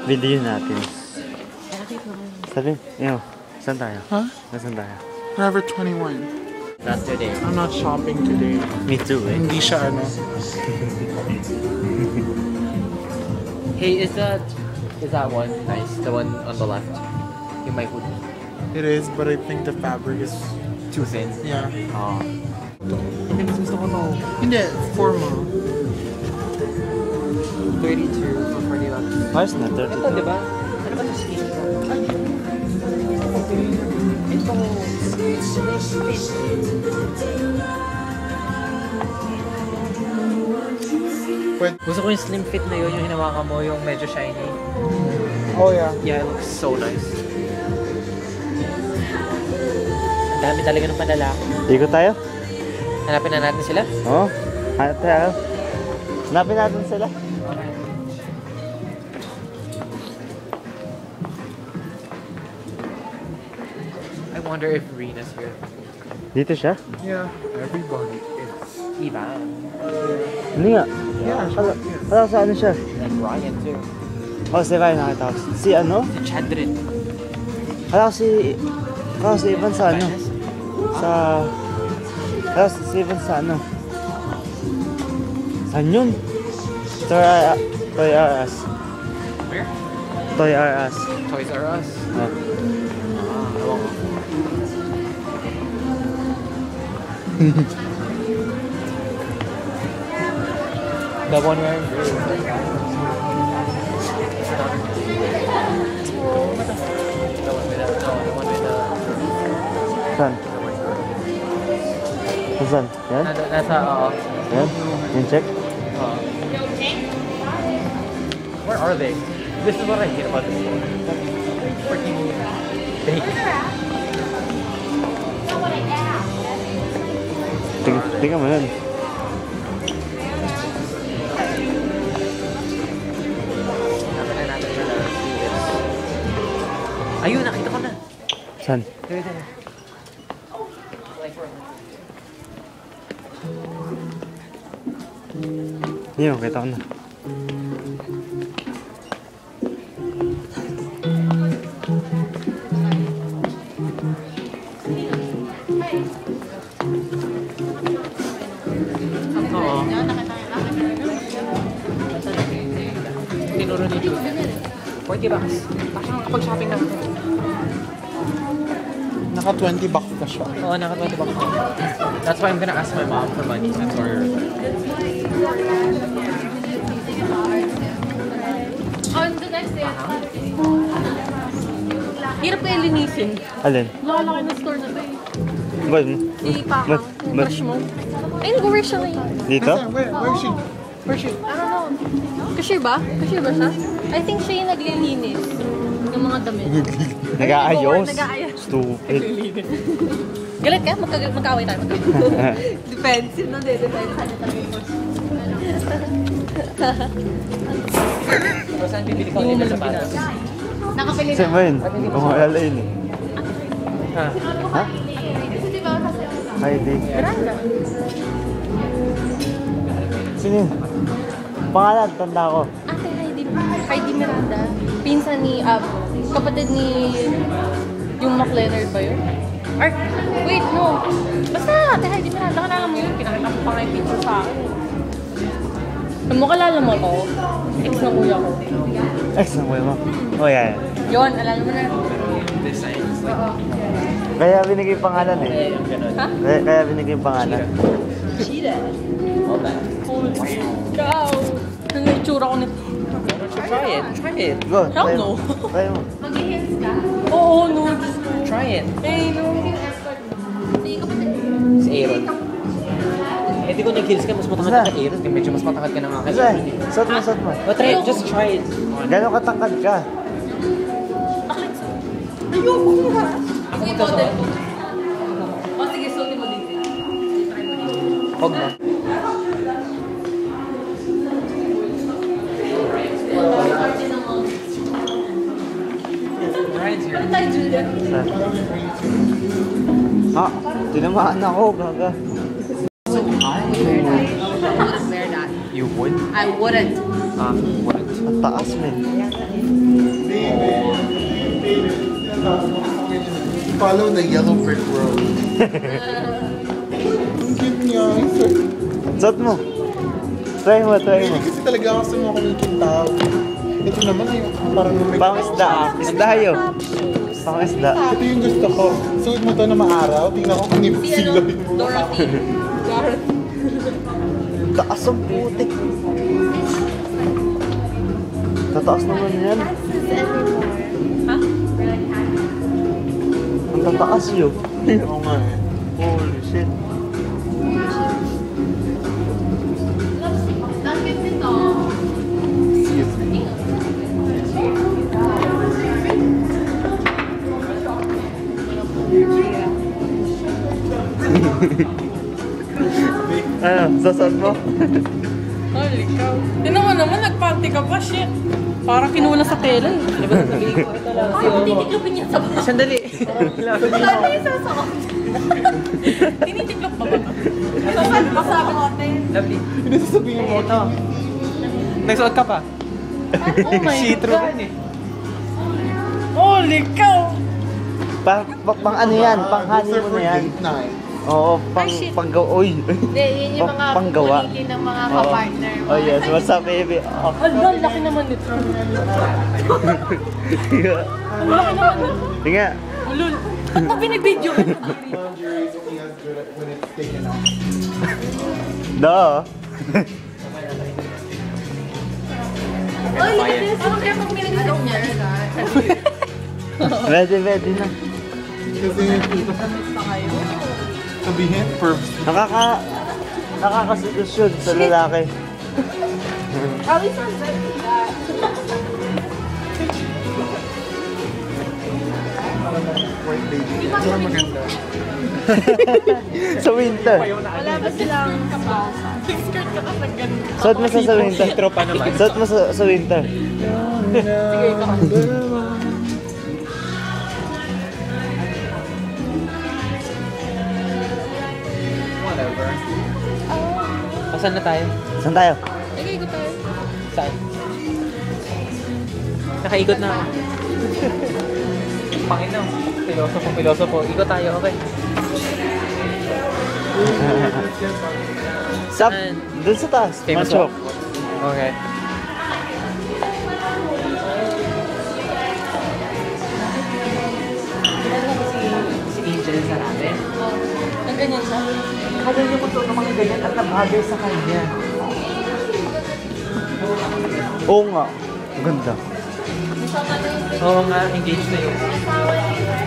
Video natin. Sabi, yun. Saan tayo? Huh? Nasaan tayo? Forever 21. Not today. I'm not shopping today. Me too, eh. Hindi siya ano. Hey, is that one nice? The one on the left? In my hoodie. It is, but I think the fabric is Too thin. yeah. Oh. Hindi, mas gusto ko to. Hindi, formal. 32 for 40 bucks. Ayos na, 32. Ito, di ba? Ano ba ito skin? Ito. Pwede. Gusto ko yung slim fit na yun, yung hinawakan mo, yung medyo shiny. Oh yeah. Yeah, it looks so nice. Ang dami talaga ng panlalaki. Ikot tayo? Hanapin na natin sila. Oo. Hanap tayo. Hanapin natin sila. I wonder if Rena's here. Dito siya? Yeah. Everybody is. Iba. Hindi nga. Yeah, Wala sa ano siya? And Ryan too. Oh, si Ryan nakita ko. Si ano? Si Chandrin. Kala ko si Ivan sa ano? Kala ko si Ivan sa ano? Saan yun? Toy R Us. Where? Toy R Us. Toys R Us. Oh. Ewan ko. The one wearing blue. Saan? Saan? Yan? Nasa, Yan? Yung check? where are they? This is what I hate about this store. Freaking big. Tingnan mo yan. Ayun, nakita ko na. Saan? Dito. Yun, kita ko na. Oo. Tinuro ni Jude. 40 bucks. Bakit nakapag-shopping na? Naka 20 bucks na siya. Oo, naka 20 bucks. That's why I'm gonna ask my mom for money. That's where... On the next day, hirap kayo linisin. Alin? Lalaki ng store na to eh. Ba't? Si Pakang, yung crush mo. Ay, nag-work siya ngayon. Dito? Where is she? Where is she? I don't know. Cashier ba? Cashier ba siya? I think siya yung naglilinis ng mga damit. Nag-aayos? Nag-aayos. Stupid. Galit ka? Magkaaway tayo. Defensive na din. Defensive na talaga yung post. So, saan bibili ko nila sa patas? Nakapili Saan ba na. yun? Umalala yun eh. Ha? Ha? Kasi diba kasi Heidi. Miranda. Sino yun? Pangalan, tanda ko. Ate Heidi Miranda. Pinsan ni, kapatid ni yung McLeonard ba yun? Or, wait, no. Basta, Ate Heidi Miranda, kalala mo yun. Pinakita mo pa nga yung picture sa akin. Alam mo, kalala mo ko. Ex ng kuya ko. Ex ng kuya mo? Oh, yeah. Yun, alala mo na. Designs. Oo. Kaya binigay yung pangalan eh. Ha? Kaya binigay yung pangalan. Cheetah. All that. Holy cow. Ano yung itsura ko nito? Try it. Try it. Go, Hell try no. mo. Try mo. Mag-heels ka? Oo, no. Diyos ko. Try it. Eh, no. Si kapatid. Si Aaron. Eh, di ko nag-heels ka, mas matangad ka kay Aaron. Medyo mas matangad ka na nga kay Kasi, Aaron. suot mo, suot mo. Oh, try it. Just try it. Gano'ng katangkad ka? Ayoko nga. Ako Sige, magkasuot. model ko. O, sige, suotin mo dito. Try mo dito. Huwag na. Ryan's here. Ano tayo, Julia? Ha? Tinamaan ako, gaga. Wear that. You You would? I wouldn't. Wouldn't. Ang taas, men. Follow the yellow brick road. Ang cute niya. Suot mo. Try mo, try mo. Kasi talaga ako sa mga kumikita tao. Ito naman ay parang may... Pang isda. Isda yun. Pang isda. Ito yung gusto ko. Suot mo to na maaraw. Tingnan ko kung Si sila. Dorothy. Dorothy. Taas ang putik. Tataas naman yan. Ha? Ang tataas yun. Oo nga eh. Holy shit. Bakit nito? Ano, sasot mo? Holy cow. Tinan mo naman, nagpanty ka pa, shit. Parang kinuha sa tela eh. Diba sasabihin ko, ito lang. Ay, titiklopin niya sa mga. Sandali. Ano yung sasakot? Tinitiklop ba ba? Saan ba sabi mo, ate? Lovely. Hindi sasabihin mo. Ito. Nagsuot ka pa. Oh my See-through God. yan eh. Holy cow! Pang ano yan? Pang honeymoon na yan. Date night. Oo, pang Ay, shit. panggawa. Uy. Hindi, yun yung mga Panggawa. kukulitin ng mga Oo. kapartner. Oh yes, what's up baby? Oh. Hala, laki naman nito. Laki naman nito. Tingnan. Ulul. Ba't mo binibidyo? Lingerie is only as good when it's taken off. Duh. Ay, look at this. Ano kaya pag binibidyo niya? Ready na. Kasi sabihin, pervs. Nakakasedusyon sa lalaki. At least I'm ready for that. White baby. Ito ang maganda. Sa winter. Wala ba silang kapasa? Skirt ka kasi ganun. Suot mo sa winter. Tropa naman. Suot mo sa winter. Sige, ikaw. Whatever. Saan na tayo? Saan tayo? Sige, ikaw tayo. Saan? Nakaikot na ako. Panginoon. Pilosopo. Ikot tayo, okay? Sap, Saan? dun sa taas. Famous Manchok. walk. Okay. Si Angel sa natin. Ang ganyan siya. Kaya niyo ko ito ng mga ganyan at nabagay sa kanya. Oo nga. Ganda. Oo nga, engaged na yun.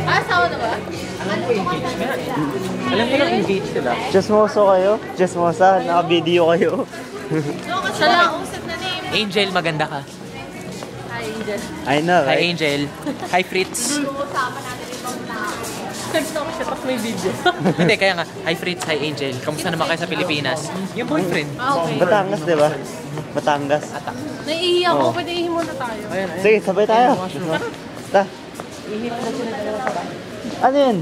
Asawa na ba? Alam ko engaged nga eh. Alam ko lang engaged sila. Chismoso kayo? Chismosa? Naka-video kayo? Siya lang usap na name. Angel, maganda ka. Hi, Angel. I know, Hi right? Angel. Hi Fritz. Usapan natin ibang tao. Nag-stop siya tapos may video. Hindi, kaya nga. Hi Fritz, hi Angel. Kamusta naman kayo sa Pilipinas? Yung boyfriend. Okay. Batangas, di ba? Batangas. Naiiyak ko. Oo. Pwede ihi muna tayo. Ayan, Sige, sabay tayo. Ta. Ano yun?